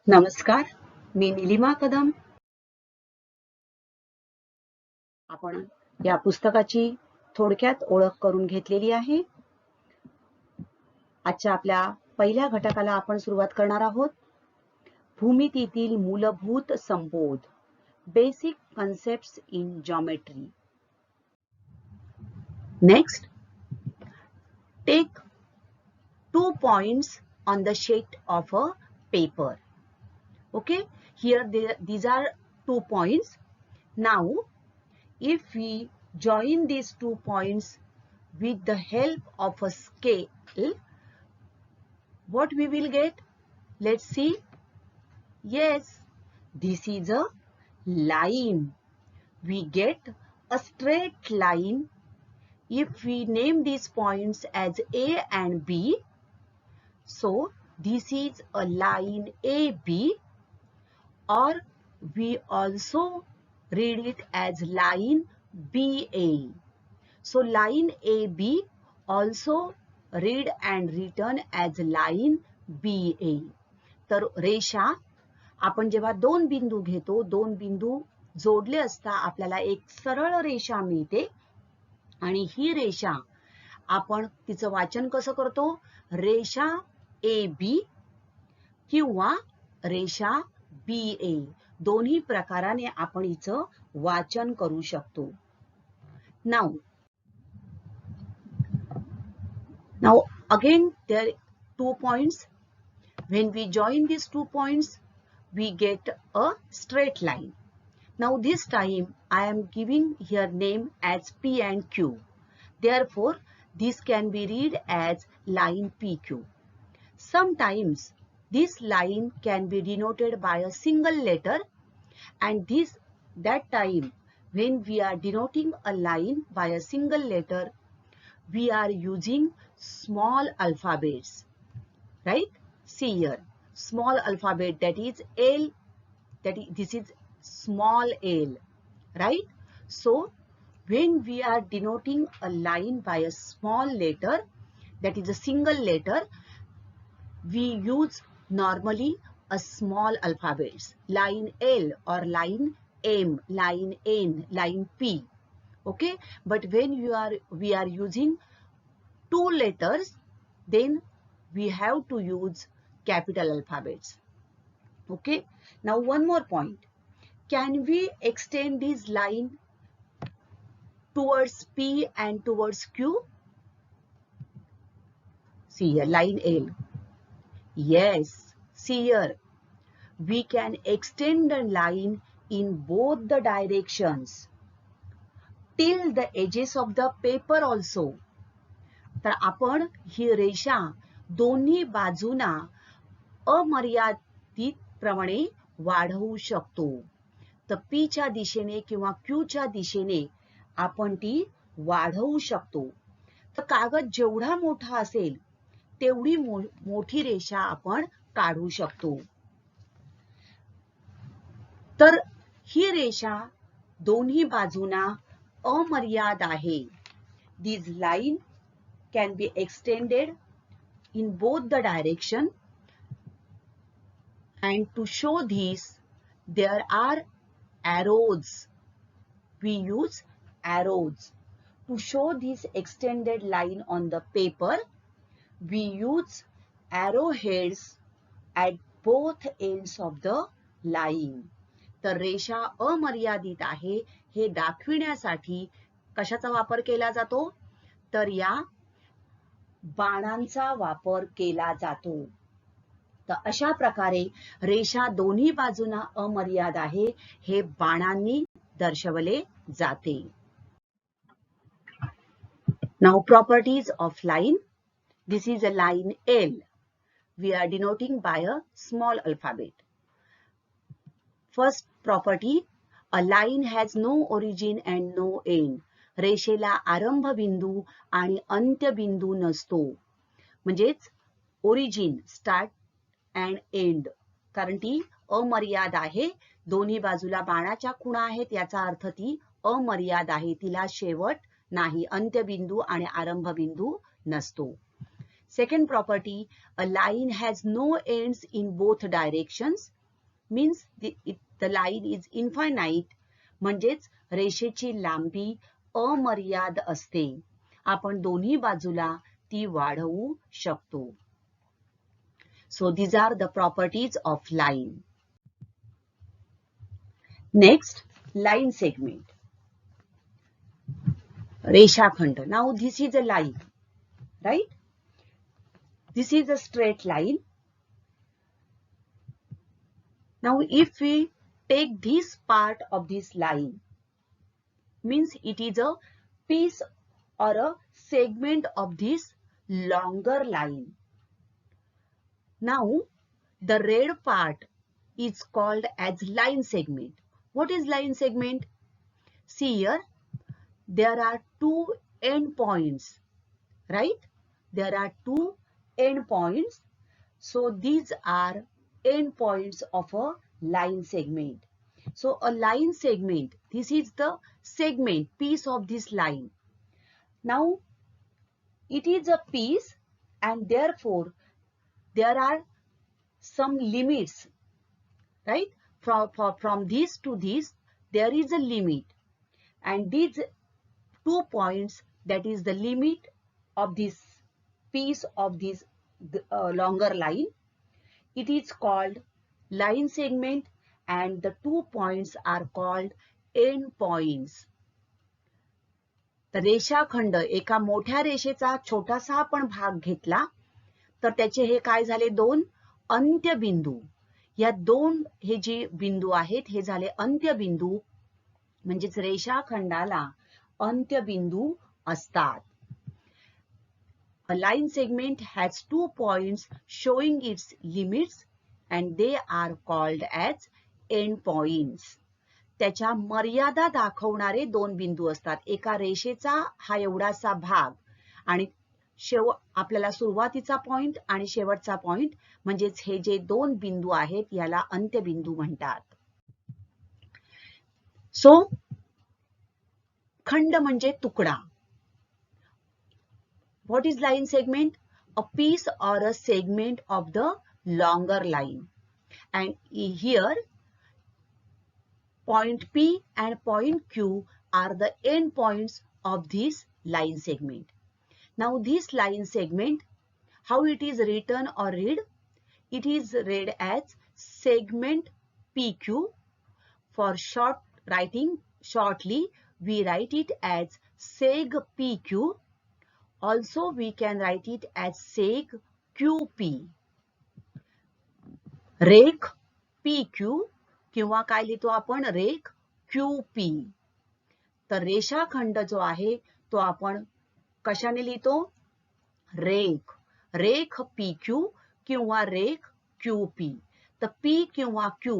नमस्कार, मी निलिमा कदम. आपण या पुस्तकाची थोडक्यात ओळख करून घेतलेली आहे. आजच्या आपल्या पहिल्या घटकाला आपण सुरुवात करणार आहोत. भूमितीतील मूलभूत संबोध, basic concepts in geometry. Next, take 2 points on the sheet of a paper. Okay, here these are 2 points. Now, if we join these 2 points with the help of a scale, what we will get? Let's see. Yes, this is a line. We get a straight line if we name these points as A and B. So, this is a line AB, or we also read it as line BA. So line AB also read and written as line BA. तर रेषा आपण जेव्हा दोन बिंदू घेतो, दोन बिंदू जोडले असता आपल्याला एक सरळ रेषा मिळते आणि ही रेषा आपण तिचं वाचन कसं करतो? रेषा AB किंवा रेषा BA, दोन्ही प्रकाराने आपण हिचं वाचन करू शकतो. Now again there are 2 points. When we join these 2 points, we get a straight line. Now this time I am giving here name as P and Q. Therefore, this can be read as line PQ. Sometimes this line can be denoted by a single letter, and that time when we are denoting a line by a single letter, we are using small alphabets, right? See here, small alphabet, that is L, this is small l, right? So when we are denoting a line by a small letter, that is a single letter, we use normally a small alphabets, line L or line M, line N, line P. Okay, but when we are using 2 letters, then we have to use capital alphabets. Okay, now one more point. Can we extend this line towards P and towards Q? See here, line L. Yes, see here, we can extend the line in both the directions till the edges of the paper also. तर आपण ही रेषा दोन्ही बाजूंना अमर्यादित प्रमाणे वाढवू शकतो. तर P च्या दिशेने किंवा Q च्या दिशेने आपण ती वाढवू शकतो. तर कागद जेवढा मोठा असेल तेवढी मोठी रेषा आपण काढू शकतो. तर ही रेषा दोन्ही बाजूंना अमर्याद आहे. This line can be extended in both the direction, and to show this there are arrows. We use arrows to show this extended line on the paper. We use arrowheads at both ends of the line. तर रेषा अमर्यादित आहे हे दाखविण्यासाठी कशाचा वापर केला जातो? तर या बाणांचा वापर केला जातो. तर अशा प्रकारे रेषा दोन्ही बाजूंना अमर्याद आहे हे बाणांनी दर्शवले जाते. Now properties of line. This is a line L. We are denoting by a small alphabet. First property, a line has no origin and no end. रेषेला आरंभ बिंदू आणि अंत्य बिंदू नसतो. म्हणजेच ओरिजिन, स्टार्ट अँड एंड, कारण ती अमर्याद आहे. दोन्ही बाजूला बाणाच्या खुणा आहेत, याचा अर्थ ती अमर्याद आहे, तिला शेवट नाही, अंत्यबिंदू आणि आरंभबिंदू नसतो. Second property, a line has no ends in both directions, means the line is infinite, म्हणजेच रेषेची लांबी अमर्याद असते, आपण दोन्ही बाजूला ती वाढवू शकतो. So these are the properties of line. Next, line segment. रेषाखंड. Now this is a line, right? This is a straight line. Now if we take this part of this line, means it is a piece or a segment of this longer line. Now the red part is called as line segment. What is line segment? See here, there are two end points, right? There are two end points. So these are end points of a line segment. So a line segment, this is the segment, piece of this line. Now it is a piece and therefore there are some limits, right? From this to this, there is a limit. And these 2 points, that is the limit of this piece of this longer line. It is called line segment and the 2 points are called end points. तर रेषाखंड, एका मोठ्या रेषेचा छोटासा आपण भाग घेतला तर त्याचे हे काय झाले, दोन अंत्यबिंदू. या दोन हे जे बिंदू आहेत हे झाले अंत्यबिंदू, म्हणजेच रेषाखंडाला अंत्यबिंदू असतात. A line segment has 2 points showing its limits and they are called as end points. त्याच्या मर्यादा दाखवणारे दोन बिंदू असतात. एका रेषेचा हा एवढासा भाग आणि आपल्याला सुरुवातीचा पॉइंट आणि शेवटचा पॉइंट, म्हणजेच हे जे दोन बिंदू आहेत याला अंत्यबिंदू म्हणतात. सो खंड म्हणजे तुकडा. What is line segment? A piece or a segment of the longer line. And here point P and point Q are the end points of this line segment. Now this line segment, how it is written or read? It is read as segment PQ. For short writing, shortly we write it as seg PQ. Also we can write it as seg QP. रेख PQ किंवा काय लिहितो आपण, रेख QP. तर रेषाखंड जो आहे तो आपण कशाने लिहितो, रेख PQ किंवा रेख QP. तर P किंवा Q,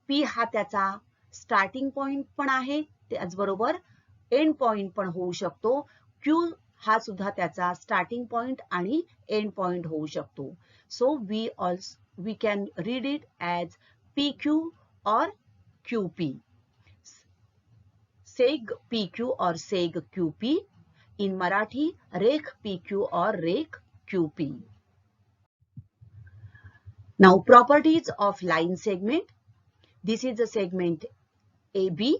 P हा त्याचा स्टार्टिंग पॉइंट पण आहे, त्याचबरोबर एंड पॉइंट पण होऊ शकतो. Q हा सुद्धा त्याचा स्टार्टिंग पॉइंट आणि एंड पॉइंट होऊ शकतो. So we can read it as PQ or QP. Seg PQ or seg QP. In Marathi, रेख PQ or रेख QP. Now properties of line segment. This is the segment AB,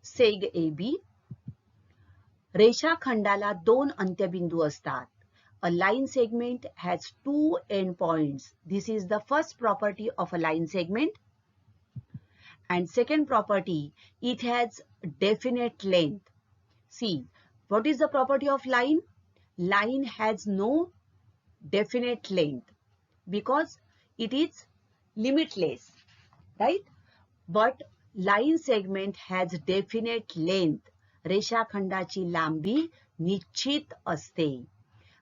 seg AB. रेषाखंडाला दोन अंत्यबिंदू असतात. A line segment has 2 end points. This is the first property of a line segment. And second property, it has definite length. See, what is the property of line? Line has no definite length because it is limitless, right? But line segment has definite length. रेषाखंडाची लांबी निश्चित असते.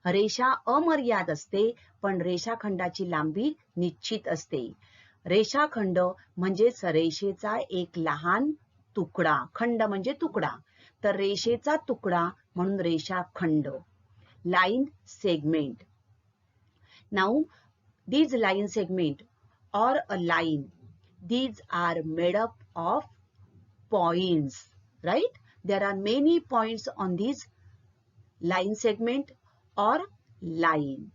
रेषा अमर्याद असते पण रेषाखंडाची लांबी निश्चित असते. रेषाखंड म्हणजेच रेषेचा एक लहान तुकडा. खंड म्हणजे तुकडा, तर रेषेचा तुकडा म्हणून रेषाखंड. Line segment. Now these line segment or a line, these are made up of points, right? There are many points on this line segment or line.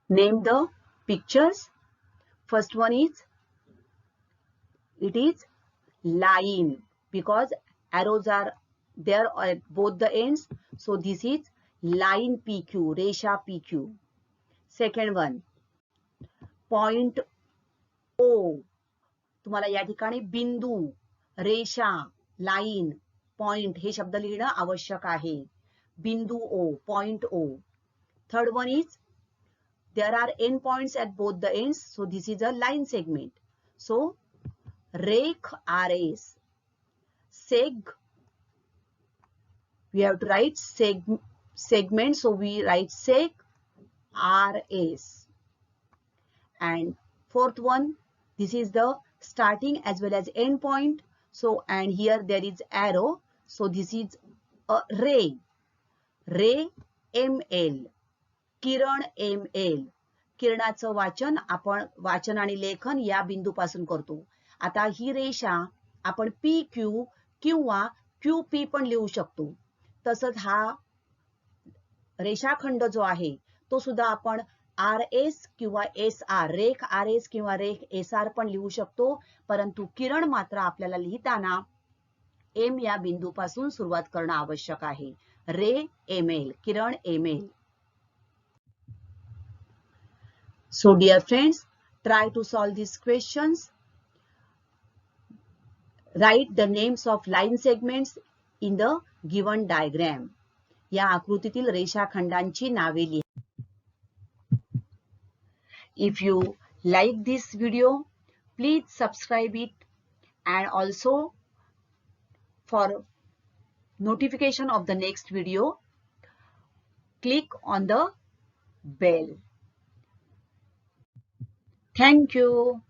Name the pictures. First one is, it is line because arrows are there at both the ends. So this is line PQ, Resha PQ. Second one, point O. तुम्हाला या ठिकाणी बिंदू, रेषा, line, point हे शब्द लिहिणं आवश्यक आहे. बिंदू O, point O. Third one is, there are end points at both the ends. So this is a line segment. So rek RS. Seg, we have to write segment. So we write seg RS. And fourth one, this is the starting as well as end point. So, and here there is arrow. So this is a ray. ray ML. Kiran ML. किरणाचं वाचन आपण वाचन आणि लेखन या बिंदूपासून करतो. आता ही रेषा आपण PQ किंवा QP पण लिहू शकतो. तसंच हा रेषाखंड जो आहे तो सुद्धा आपण RS किंवा SR, रेख RS किंवा रेख SR पण लिहू शकतो. परंतु किरण मात्र आपल्याला लिहिताना M या बिंदूपासून सुरुवात करणं आवश्यक आहे. रे ML, Kiran ML. So dear friends, try to solve these questions. Write the names of line segments in the given diagram. या आकृतीतील रेषाखंडांची नावे लिहा. If you like this video, please subscribe it, and also for notification of the next video, click on the bell. Thank you.